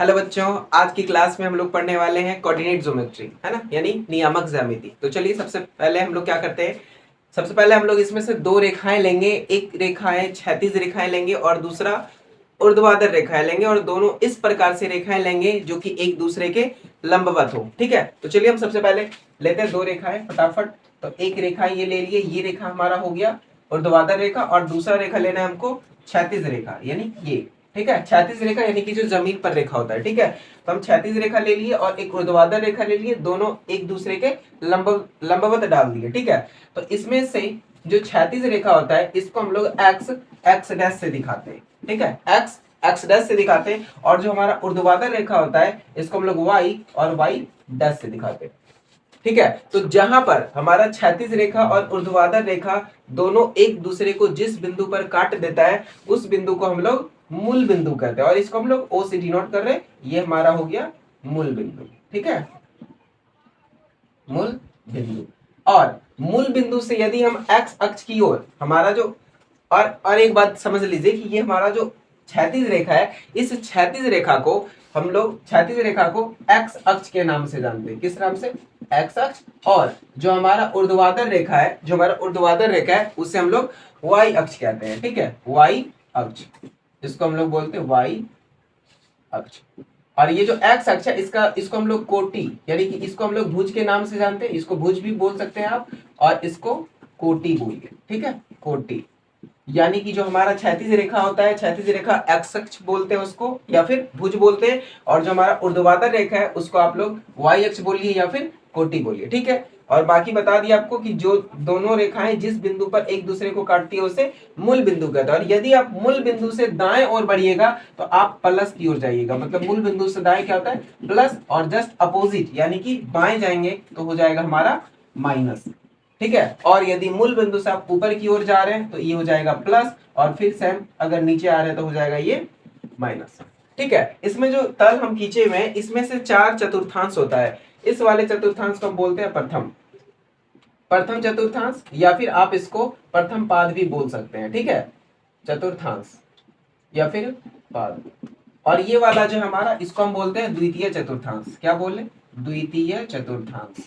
Hello बच्चों, आज की क्लास में हम लोग पढ़ने वाले हैं कोऑर्डिनेट ज्योमेट्री, है ना, यानी नियामक ज्यामिति। तो चलिए सबसे पहले हम लोग क्या करते हैं। सबसे पहले हम लोग इसमें से दो रेखाएं लेंगे। एक रेखाएं क्षैतिज रेखाएं लेंगे और दूसरा ऊर्ध्वाधर रेखाएं लेंगे, और दोनों इस प्रकार से रेखाएं लेंगे जो कि एक दूसरे के लंबवत हो। ठीक है, तो चलिए हम सबसे पहले लेते हैं दो रेखाएं फटाफट। तो एक रेखा ये ले लिए, ये रेखा हमारा हो गया ऊर्ध्वाधर रेखा, और दूसरा रेखा लेना है हमको क्षैतिज रेखा, यानी ये। ठीक है, क्षैतिज रेखा यानी कि जो जमीन पर रेखा होता है। ठीक है, तो हम क्षैतिज रेखा ले लिए और एक ऊर्ध्वाधर रेखा ले लिए, दोनों एक दूसरे के लंबवत डाल दिए। ठीक है, तो इसमें से जो क्षैतिज रेखा होता है इसको हम लोग एक्स डैश से दिखाते हैं। ठीक है, एक्स डैश से दिखाते हैं, और जो हमारा ऊर्ध्वाधर रेखा होता है इसको हम लोग वाई और वाई डैश से दिखाते हैं। ठीक है, तो जहां पर हमारा क्षैतिज रेखा और ऊर्ध्वाधर रेखा दोनों एक दूसरे को जिस बिंदु पर काट देता है उस बिंदु को हम लोग मूल बिंदु कहते हैं, और इसको हम लोग ओ से डिनोट कर रहे हैं। ये हमारा हो गया मूल बिंदु। ठीक है, मूल बिंदु। और मूल बिंदु से यदि हम एक्स अक्ष की ओर हमारा जो और एक बात समझ लीजिए कि ये हमारा जो क्षैतिज रेखा है, इस क्षैतिज रेखा को हम लोग क्षैतिज रेखा को एक्स अक्ष के नाम से जानते हैं। किस नाम से? एक्स अक्ष। और जो हमारा ऊर्ध्वाधर रेखा है, जो हमारा ऊर्ध्वाधर रेखा है उसे हम लोग वाई अक्ष कहते हैं। ठीक है, वाई अक्ष, इसको हम लोग बोलते हैं वाई अक्ष। और ये जो एक्स अक्ष है इसको हम लोग कोटि यानी कि इसको हम लोग भुज के नाम से जानते हैं। इसको भुज भी बोल सकते हैं आप, और इसको कोटि बोलिए। ठीक है, कोटि यानी कि जो हमारा क्षैतिज रेखा होता है, क्षैतिज रेखा एक्स अक्ष बोलते हैं उसको, या फिर भुज बोलते हैं। और जो हमारा ऊर्ध्वाधर रेखा है उसको आप लोग वाई अक्ष बोलिए या फिर कोटि बोलिए। ठीक है, और बाकी बता दिया आपको कि जो दोनों रेखाएं जिस बिंदु पर एक दूसरे को काटती है उसे मूल बिंदु कहते हैं। और यदि आप मूल बिंदु से दाएं ओर बढ़िएगा तो आप प्लस की ओर जाइएगा। मतलब मूल बिंदु से दाएं क्या होता है? प्लस, और जस्ट अपोजिट यानी कि बाएं जाएंगे तो हो जाएगा हमारा माइनस। ठीक है, और यदि मूल बिंदु से आप ऊपर की ओर जा रहे हैं तो ये हो जाएगा प्लस, और फिर सेम अगर नीचे आ रहे हैं तो हो जाएगा ये माइनस। ठीक है, इसमें जो तल हम खींचे हुए हैं इसमें से 4 चतुर्थांश होता है। इस वाले चतुर्थांश को हम बोलते हैं प्रथम चतुर्थांश, या फिर आप इसको प्रथम पाद भी बोल सकते हैं। ठीक है, चतुर्थांश या फिर पाद। और ये वाला जो हमारा इसको हम बोलते हैं द्वितीय चतुर्थांश। क्या बोले? द्वितीय चतुर्थांश।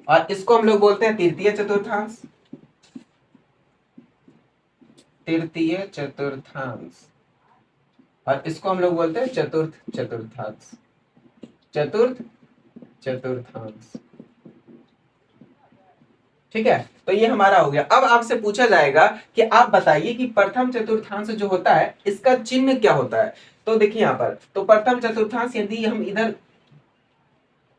और इसको हम लोग बोलते हैं तृतीय चतुर्थांश। तृतीय चतुर्थांश। और इसको हम लोग बोलते हैं चतुर्थ चतुर्थांश। चतुर्थ चतुर्थांश। ठीक है, तो ये हमारा हो गया। अब आपसे पूछा जाएगा कि आप बताइए कि प्रथम चतुर्थांश जो होता है इसका चिन्ह क्या होता है। तो देखिए यहाँ पर, तो प्रथम चतुर्थांश यदि हम इधर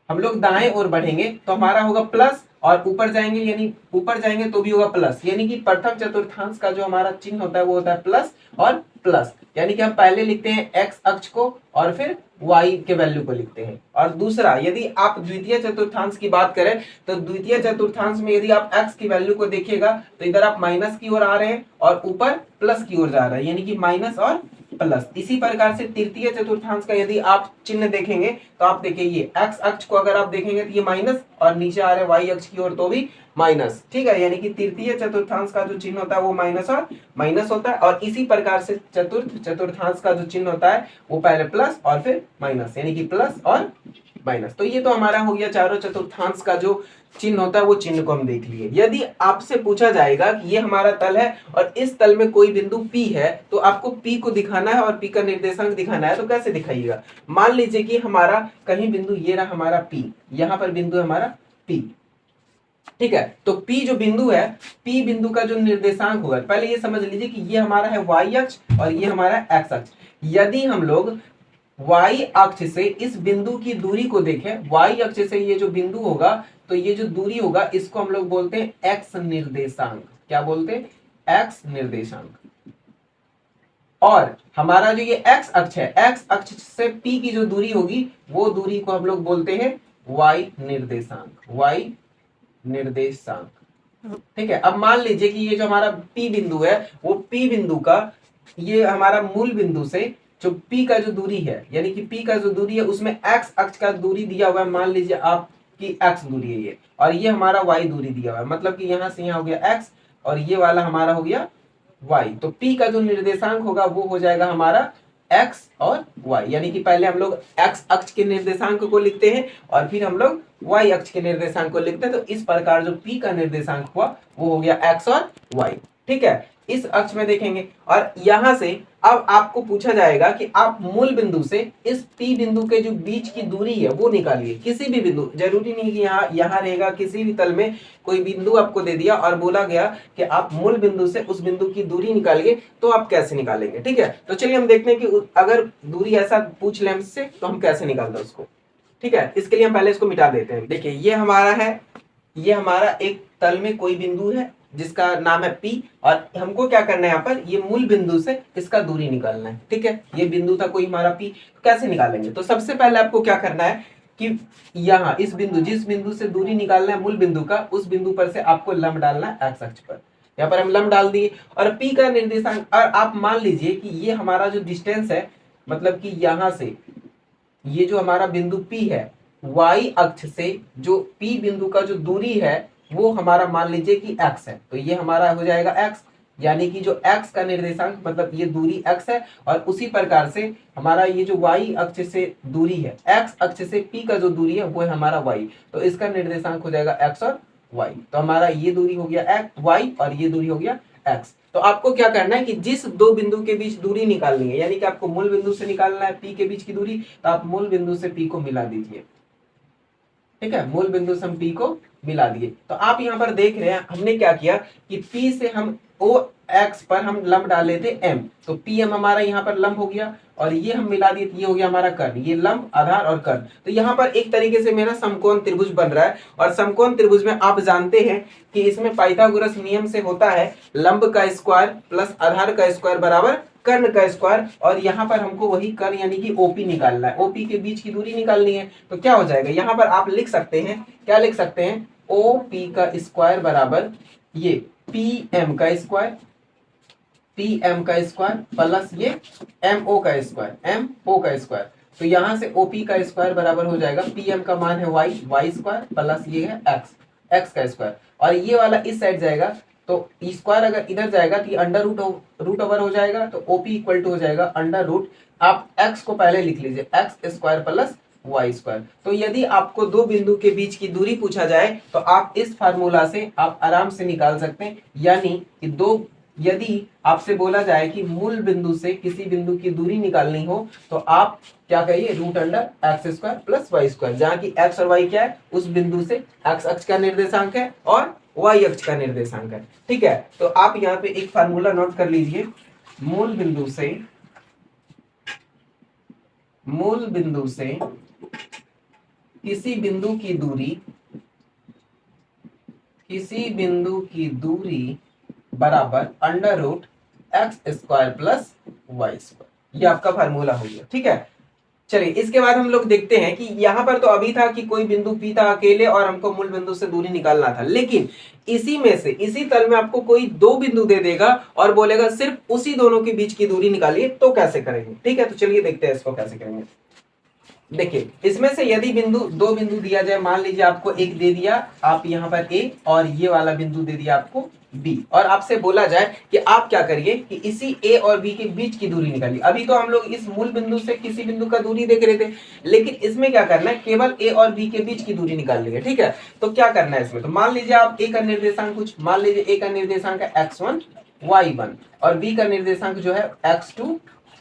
हम लोग दाएं ओर बढ़ेंगे तो हमारा होगा प्लस, और ऊपर जाएंगे यानी ऊपर जाएंगे तो भी होगा प्लस। यानी कि प्रथम चतुर्थांश का जो हमारा चिन्ह होता है वो होता है प्लस और प्लस। यानी कि हम पहले लिखते हैं एक्स अक्ष को और फिर वाई के वैल्यू को लिखते हैं। और दूसरा, यदि आप द्वितीय चतुर्थांश की बात करें तो द्वितीय चतुर्थांश में यदि आप एक्स की वैल्यू को देखिएगा तो इधर आप माइनस की ओर आ रहे हैं और ऊपर प्लस की ओर जा रहे हैं, यानी कि माइनस और प्लस। इसी प्रकार से तृतीय चतुर्थांश का यदि आप चिन्ह देखेंगे तो आप देखिए ये एक्स अक्ष को अगर आप देखेंगे तो ये माइनस, और नीचे आ रहे वाई अक्ष की ओर तो भी माइनस। ठीक है, यानी कि तृतीय चतुर्थांश का जो चिन्ह होता है वो माइनस और माइनस होता है। और इसी प्रकार से चतुर्थ चतुर्थांश का जो चिन्ह होता है वो पहले प्लस और फिर माइनस, यानी कि प्लस और माइनस। तो ये तो हमारा हो गया चारों चतुर्थांश का जो चिन्ह होता है वो चिन्ह को हम देख लिए। यदि आपसे पूछा जाएगा कि ये हमारा तल है और इस तल में कोई बिंदु P है तो आपको P को दिखाना है और P का निर्देशांक दिखाना है, तो कैसे दिखाइएगा? मान लीजिए कि हमारा कहीं बिंदु ये रहा हमारा P, यहाँ पर बिंदु है हमारा P। ठीक है, तो P जो बिंदु है, P बिंदु का जो निर्देशांक होगा, पहले ये समझ लीजिए कि ये हमारा है y अक्ष और ये हमारा x अक्ष। यदि हम लोग y अक्ष से इस बिंदु की दूरी को देखें, y अक्ष से ये जो बिंदु होगा तो ये जो दूरी होगा इसको हम लोग बोलते हैं x निर्देशांक। क्या बोलते हैं? x निर्देशांक। और हमारा जो ये x अक्ष है, x अक्ष से P की जो दूरी होगी वो दूरी को हम लोग बोलते हैं y निर्देशांक। y निर्देशांक। ठीक है, अब मान लीजिए कि ये जो हमारा P बिंदु है वो P बिंदु का ये हमारा मूल बिंदु से जो P का जो दूरी है, यानी कि P का जो दूरी है उसमें x अक्ष का दूरी दिया हुआ है। मान लीजिए आपकी x दूरी है ये, और ये हमारा y दूरी दिया हुआ है। मतलब कि यहां से यहां हो गया x और ये वाला हमारा हो गया y। तो P का जो निर्देशांक होगा वो हो जाएगा हमारा एक्स और वाई, यानी कि पहले हम लोग एक्स अक्ष के निर्देशांक को लिखते हैं और फिर हम लोग वाई अक्ष के निर्देशांक को लिखते हैं। तो इस प्रकार जो पी का निर्देशांक हुआ वो हो गया एक्स और वाई। ठीक है, इस अक्ष में देखेंगे और यहां से अब आपको पूछा जाएगा कि आप मूल बिंदु से इस पी बिंदु के जो बीच की दूरी है वो निकालिए। किसी भी बिंदु, जरूरी नहीं कि यहाँ रहेगा, किसी भी तल में कोई बिंदु आपको दे दिया और बोला गया कि आप मूल बिंदु से उस बिंदु की दूरी निकालिए, तो आप कैसे निकालेंगे। ठीक है, तो चलिए हम देखते हैं कि अगर दूरी ऐसा पूछ ले हमसे तो हम कैसे निकालते हैं उसको। ठीक है, इसके लिए हम पहले इसको मिटा देते हैं। देखिए ये हमारा है, ये हमारा एक तल में कोई बिंदु है जिसका नाम है P और हमको क्या करना है, यहाँ पर ये मूल बिंदु से इसका दूरी निकालना है। ठीक है, ये बिंदु था कोई हमारा P, कैसे निकालेंगे। तो सबसे पहले आपको क्या करना है कि यहाँ इस बिंदु, जिस बिंदु से दूरी निकालना है मूल बिंदु का, उस बिंदु पर से आपको लंब डालना है एक्स अक्ष पर। यहाँ पर हम लंब डाल दिए और P का निर्देशांक, और आप मान लीजिए कि ये हमारा जो डिस्टेंस है, मतलब कि यहाँ से ये जो हमारा बिंदु P है, y अक्ष से जो P बिंदु का जो दूरी है वो हमारा मान लीजिए कि x है, तो ये हमारा हो जाएगा x, यानी कि जो x का निर्देशांक मतलब ये दूरी x है, और उसी प्रकार से हमारा ये जो y अक्ष से दूरी है, x अक्ष से P का जो दूरी है वो है हमारा y, तो इसका निर्देशांक हो जाएगा x और y। तो हमारा ये दूरी हो गया x y और ये दूरी हो गया x। तो आपको क्या करना है कि जिस दो बिंदु के बीच दूरी निकालनी है, यानी कि आपको मूल बिंदु से निकालना है P के बीच की दूरी, तो आप मूल बिंदु से P को मिला दीजिए। ठीक है, मूल बिंदु से हम P को मिला दिए। तो आप यहाँ पर देख रहे हैं हमने क्या किया कि P से हम O X पर हम लंब डाले थे M, तो PM हमारा यहाँ पर लंब हो गया और ये हम मिला दिए, ये हो गया हमारा कर्ण, ये लंब आधार और कर्ण। तो यहाँ पर एक तरीके से मेरा समकोण त्रिभुज बन रहा है, और समकोण त्रिभुज में आप जानते हैं कि इसमें पाइथागोरस नियम से होता है लंब का स्क्वायर प्लस आधार का स्क्वायर बराबर कर्ण का स्क्वायर, और यहाँ पर हमको वही कर्ण यानी कि OP निकालना है, OP के बीच की दूरी निकालनी है। तो क्या हो जाएगा, यहाँ पर आप लिख सकते हैं, क्या लिख सकते हैं, OP का स्क्वायर बराबर ये PM का स्क्वायर, PM का स्क्वायर प्लस ये MO का स्क्वायर, MO का स्क्वायर। तो यहाँ से OP का स्क्वायर बराबर हो जाएगा, PM का मान है y स्क्वायर प्लस ये है x का स्क्वायर, और ये वाला इस साइड जाएगा, तो स्क्वायर अगर इधर जाएगा तो अंडर रूट ओवर हो जाएगा, तो OP इक्वल टू हो जाएगा अंडर रूट, आप x को पहले लिख लीजिए x square plus y square. तो यदि आपको दो बिंदु के बीच की दूरी पूछा जाए तो आप इस फार्मूला से आप आराम से निकाल सकते हैं, यानी कि यदि आपसे बोला जाए कि मूल बिंदु से किसी बिंदु की दूरी निकालनी हो तो आप क्या करिए, root under X square plus Y square, जहाँ की एक्स और वाई क्या है, उस बिंदु से एक्स अक्ष का निर्देशांक है और वाई अक्ष का निर्देशांक है। ठीक है, तो आप यहाँ पे एक फार्मूला नोट कर लीजिए, मूल बिंदु से किसी बिंदु की दूरी बराबर under root X square plus Y square, ये आपका फार्मूला हो गया। ठीक है, चलिए इसके बाद हम लोग देखते हैं कि यहाँ पर तो अभी था कि कोई बिंदु P था अकेले और हमको मूल बिंदु से दूरी निकालना था, लेकिन इसी में से इसी तल में आपको कोई दो बिंदु दे देगा और बोलेगा सिर्फ उसी दोनों के बीच की दूरी निकालिए, तो कैसे करेंगे। ठीक है, तो चलिए देखते हैं इसको कैसे करेंगे। देखिए इसमें से यदि दो बिंदु दिया जाए, मान लीजिए आपको एक दे दिया, आप यहाँ पर A और ये वाला बिंदु दे दिया आपको B, और आपसे बोला जाए कि आप क्या करिए कि इसी A और B के बीच की दूरी निकालिए। अभी तो हम लोग इस मूल बिंदु से किसी बिंदु का दूरी देख रहे थे, लेकिन इसमें क्या करना है, केवल A और B के बीच की दूरी निकालनी है। ठीक है, तो क्या करना है इसमें, तो मान लीजिए आप A का निर्देशांक कुछ, मान लीजिए A का निर्देशांक है x1 y1 और B का निर्देशांक जो है x2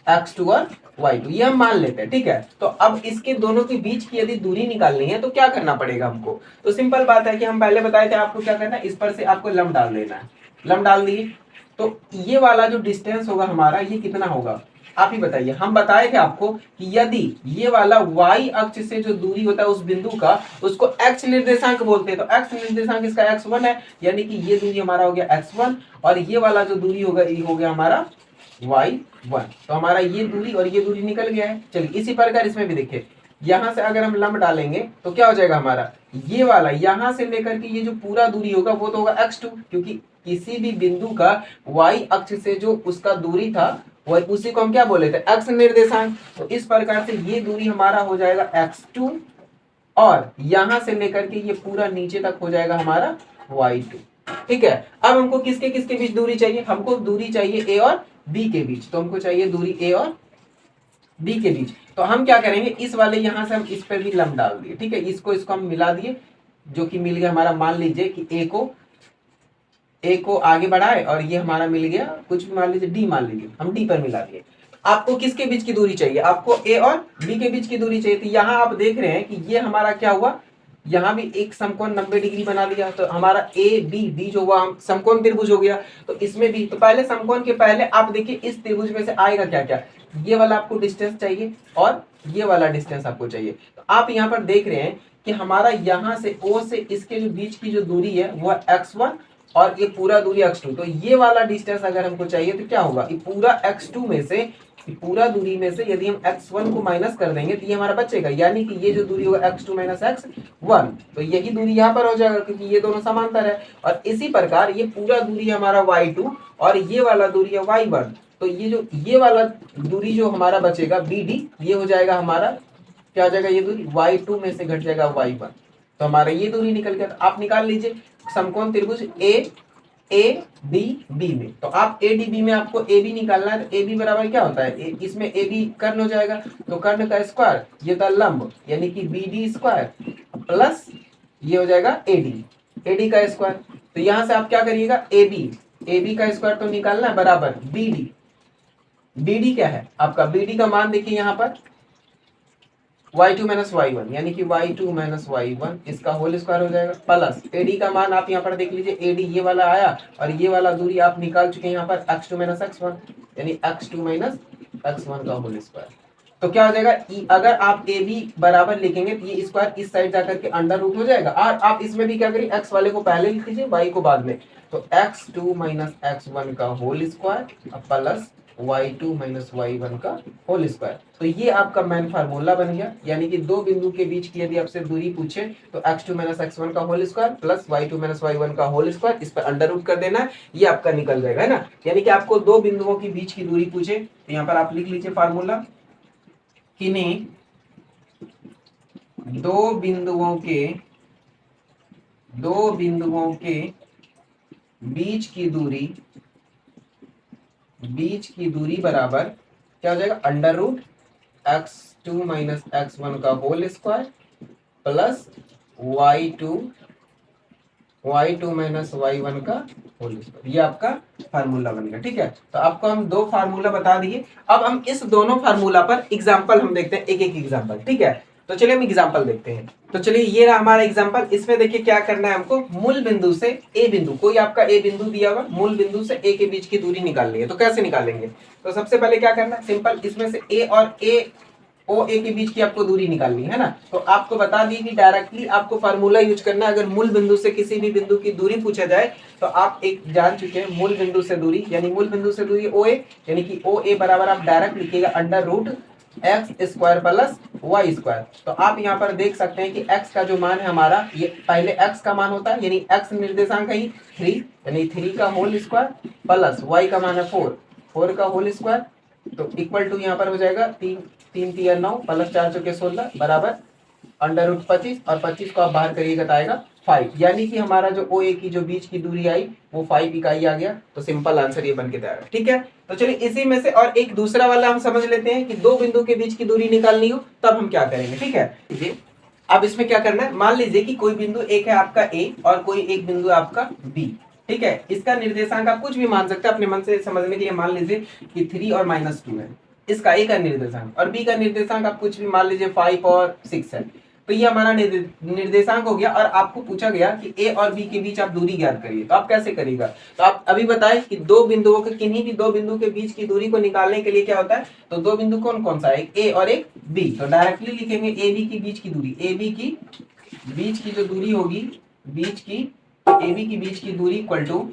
और y2, ये हम मान लेते हैं। ठीक है, तो अब इसके दोनों के बीच की यदि दूरी निकालनी है तो क्या करना पड़ेगा हमको, तो सिंपल बात है कि हम पहले बताए थे आपको क्या करना है, इस पर से आपको लंब डाल देना है, लंब डाल दिए तो ये वाला जो डिस्टेंस होगा हमारा, ये कितना होगा आप ही बताइए। हम बताए थे आपको कि यदि ये वाला y अक्ष से जो दूरी होता है उस बिंदु का, उसको x निर्देशांक बोलते हैं, तो x निर्देशांक इसका x1 है, यानी कि ये दूरी हमारा हो गया x1, और ये वाला जो दूरी होगा ये हो गया हमारा y1, तो हमारा ये दूरी और ये दूरी निकल गया है। चलिए इसी प्रकार इसमें भी देखिए, यहाँ से अगर हम लंब डालेंगे तो क्या हो जाएगा हमारा, ये वाला यहाँ से लेकर के ये जो पूरा दूरी होगा वो तो होगा x2, क्योंकि किसी भी बिंदु का y अक्ष से जो उसका दूरी था वो उसी को हम क्या बोले थे, x निर्देशांक। तो इस प्रकार से ये दूरी हमारा हो जाएगा x2, और यहाँ से लेकर के ये पूरा नीचे तक हो जाएगा हमारा y2। ठीक है, अब हमको किसके किसके बीच दूरी चाहिए, हमको दूरी चाहिए A और B के बीच, तो हमको चाहिए दूरी A और बी के बीच। तो हम क्या करेंगे, इस वाले यहाँ से हम इस पर भी लंब डाल दिए, ठीक है, इसको हम मिला दिए, जो कि मिल गया हमारा, मान लीजिए कि ए को आगे बढ़ाए और ये हमारा मिल गया कुछ भी, मान लीजिए डी, मान लीजिए हम डी पर मिला दिए। आपको किसके बीच की दूरी चाहिए, आपको ए और बी के बीच की दूरी चाहिए। तो यहाँ आप देख रहे हैं कि ये हमारा क्या हुआ, यहाँ भी एक समकोण 90 डिग्री बना लिया, तो हमारा ए बी डी जो हुआ समकोण त्रिभुज हो गया। तो इसमें भी, तो पहले समकोण के पहले आप देखिए इस त्रिभुज में से आएगा क्या क्या, ये वाला आपको डिस्टेंस चाहिए और ये वाला डिस्टेंस आपको चाहिए। तो आप यहाँ पर देख रहे हैं कि हमारा यहाँ से ओ से इसके जो बीच की जो दूरी है वो x1 और ये पूरा दूरी x2। तो ये वाला डिस्टेंस अगर हमको चाहिए तो क्या होगा, ये पूरा x2 में से, पूरा दूरी में से यदि हम x1 को माइनस कर देंगे तो ये हमारा बचेगा, यानी कि ये जो दूरी होगा x2 माइनस x1, तो यही दूरी यहाँ पर हो जाएगा क्योंकि ये दोनों समांतर है। और इसी प्रकार ये पूरा दूरी हमारा y2 और ये वाला दूरी है y1, तो ये वाला दूरी जो हमारा बचेगा BD, ये हो जाएगा हमारा, क्या हो जाएगा, ये दूरी y2 में से घट जाएगा y1, तो हमारा ये दूरी निकल गया। तो आप निकाल लीजिए समकोण त्रिभुज ए बी बी में, तो आप ए डी बी में आपको ए बी निकालना है। तो ए बी बराबर क्या होता है, इसमें ए बी कर्ण हो जाएगा, तो कर्ण का स्क्वायर, ये था लंब, यानी कि बी डी स्क्वायर प्लस ये हो जाएगा ए डी का स्क्वायर। तो यहां से आप क्या करिएगा, ए बी का स्क्वायर तो निकालना है, बराबर बी डी क्या है आपका, बी डी का मान देखिए यहाँ पर y2 माइनस y1, यानी कि y2 माइनस y1 इसका होल स्क्वायर हो जाएगा, प्लस AD का मान आप यहाँ पर देख लीजिए, AD ये वाला आया और ये वाला दूरी आप निकाल चुके हैं यहाँ पर x2 माइनस x1, यानी x2 माइनस x1 का होल स्क्वायर। तो क्या हो जाएगा, अगर आप AB बराबर लिखेंगे तो ये स्क्वायर इस साइड जाकर के अंडर रूट हो जाएगा। और आप इसमें भी क्या करिए, x वाले को पहले लिख लीजिए, y को बाद में, तो x2 माइनस x1 का whole square plus y2 minus y1 का होल स्क्वायर। तो ये आपका मेन फार्मूला बन गया, यानी कि दो बिंदु के बीच की यदि आपसे दूरी पूछे तो x2 माइनस x1 का whole square plus y2 minus y1 का होल स्क्वायर, इस पर अंडर रूट कर देना है, ये आपका निकल जाएगा, है ना। यानी कि आपको दो बिंदुओं के बीच की दूरी पूछे तो यहाँ पर आप लिख लीजिए फार्मूला, किन्हीं दो बिंदुओं के बीच की दूरी बराबर क्या हो जाएगा, under root x2 minus x1 का whole square plus y2 minus y1 का होल स्क्वायर। ये आपका फार्मूला बन गया, ठीक है। तो आपको हम दो फार्मूला बता दिए। अब हम इस दोनों फार्मूला पर एग्जाम्पल हम देखते हैं, एक एग्जाम्पल, ठीक है। तो चलिए हम एग्जाम्पल देखते हैं। तो चलिए ये रहा हमारा एग्जाम्पल। इसमें देखिए क्या करना है हमको, मूल बिंदु से ए बिंदु, कोई आपका ए बिंदु दिया हुआ, मूल बिंदु से ए के बीच की दूरी निकालनी है। तो कैसे निकालेंगे, तो सबसे पहले क्या करना है, सिंपल, इसमें से ए और ए के बीच की आपको दूरी निकालनी है ना। तो आपको बता दी कि डायरेक्टली आपको फार्मूला यूज करना है। अगर मूल बिंदु से किसी भी बिंदु की दूरी पूछा जाए तो आप एक जान चुके हैं, मूल बिंदु से दूरी, यानी मूल बिंदु से दूरी ओ ए, यानी कि ओ ए बराबर आप डायरेक्ट लिखिएगा under root X square plus Y square. तो आप यहाँ पर देख सकते हैं कि x का जो मान है हमारा, ये पहले x का मान होता है, यानी x निर्देशांक है 3, यानी 3 का होल स्क्वायर प्लस y का मान है 4 का होल स्क्वायर, तो इक्वल टू यहाँ पर हो जाएगा 3 3 9 प्लस 4 चौके 16 बराबर अंडर रूट 25, और 25 को आप बाहर करिएगा तो आएगा 5, यानी कि हमारा जो ओ ए की जो बीच की दूरी आई वो 5 इकाई आ गया। तो सिंपल आंसर ये बन के तैयार है, ठीक है। तो चलिए इसी में से और एक दूसरा वाला हम समझ लेते हैं कि दो बिंदु के बीच की दूरी निकालनी हो तब हम क्या करेंगे, ठीक है। अब इसमें क्या करना है, मान लीजिए कि कोई बिंदु एक है आपका ए और कोई एक बिंदु आपका बी, ठीक है। इसका निर्देशांक आप कुछ भी मान सकते हैं अपने मन से समझने के लिए। मान लीजिए कि 3 और -2 है इसका ए का निर्देशांक, और बी का निर्देशांक आप कुछ भी मान लीजिए 5 और 6 है। तो ये हमारा निर्देशांक हो गया, और आपको पूछा गया कि ए और बी के बीच आप दूरी ज्ञात करिए। तो आप कैसे करिएगा, तो आप अभी बताएं कि दो बिंदुओं के, किन्हीं भी दो बिंदु के बीच की दूरी को निकालने के लिए क्या होता है, तो दो बिंदु कौन कौन सा है, एक ए और एक बी। तो डायरेक्टली लिखेंगे ए बी की बीच की दूरी, ए बी की बीच की जो दूरी होगी, ए बी की बीच की दूरी इक्वल टू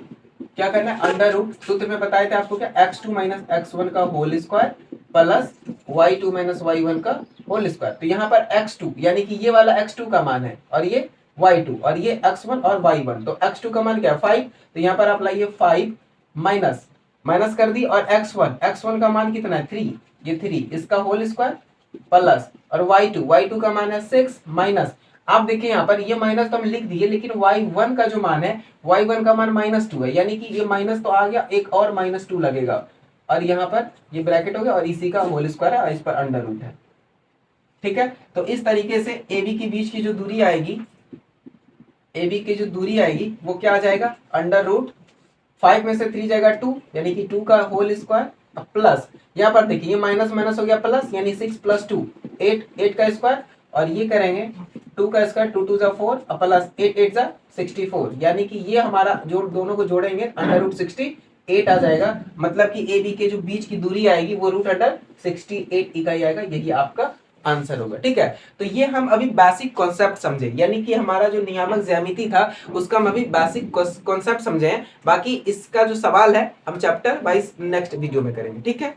क्या करना है, अंडर रूट, सूत्र में बताए थे आपको क्या, x2 माइनस x1 का whole square plus y2 minus y1 का होल स्क्वायर। तो यहाँ पर x2 यानी कि ये वाला x2 का मान है, और ये y2, और ये x1 और y1। तो x2 का मान क्या है 5, तो यहाँ पर आप लाइए 5 माइनस कर दी, और x1 का मान कितना है 3, ये 3 इसका होल स्क्वायर प्लस, और y2 का मान है 6 माइनस, आप देखिए यहाँ पर ये माइनस तो हम लिख दिए, लेकिन y1 का जो मान है, y1 का मान -2 है, यानी कि ये माइनस तो आ गया, एक और -2 लगेगा, और यहाँ पर ये ब्रैकेट हो गया और इसी का होल स्क्वायर है और इस पर अंडर रूट है। ठीक है, तो इस तरीके से ए बी के बीच की जो दूरी आएगी, ए बी की जो दूरी आएगी वो क्या आ जाएगा, अंडर रूट 5 में से 3 जाएगा 2, यानी कि 2 का होल स्क्वायर प्लस यहाँ पर देखिए ये माइनस माइनस हो गया प्लस, यानी 6 प्लस 2 8, 8 का स्क्वायर और ये करेंगे 2 का स्क्वायर 2 2 जा 4 प्लस 8 8 जा 64, यानी कि ये हमारा जो दोनों को जोड़ेंगे अंडर रूट 68 आ जाएगा। मतलब कि ए बी के जो बीच की दूरी आएगी वो रूट अंडर 68 इकाई आएगा, यही आपका आंसर होगा। ठीक है, तो ये हम अभी बेसिक कॉन्सेप्ट समझे, यानी कि हमारा जो नियामक ज्यामिति था उसका हम अभी बेसिक कॉन्सेप्ट समझे हैं। बाकी इसका जो सवाल है हम चैप्टर वाइज नेक्स्ट वीडियो में करेंगे। ठीक है।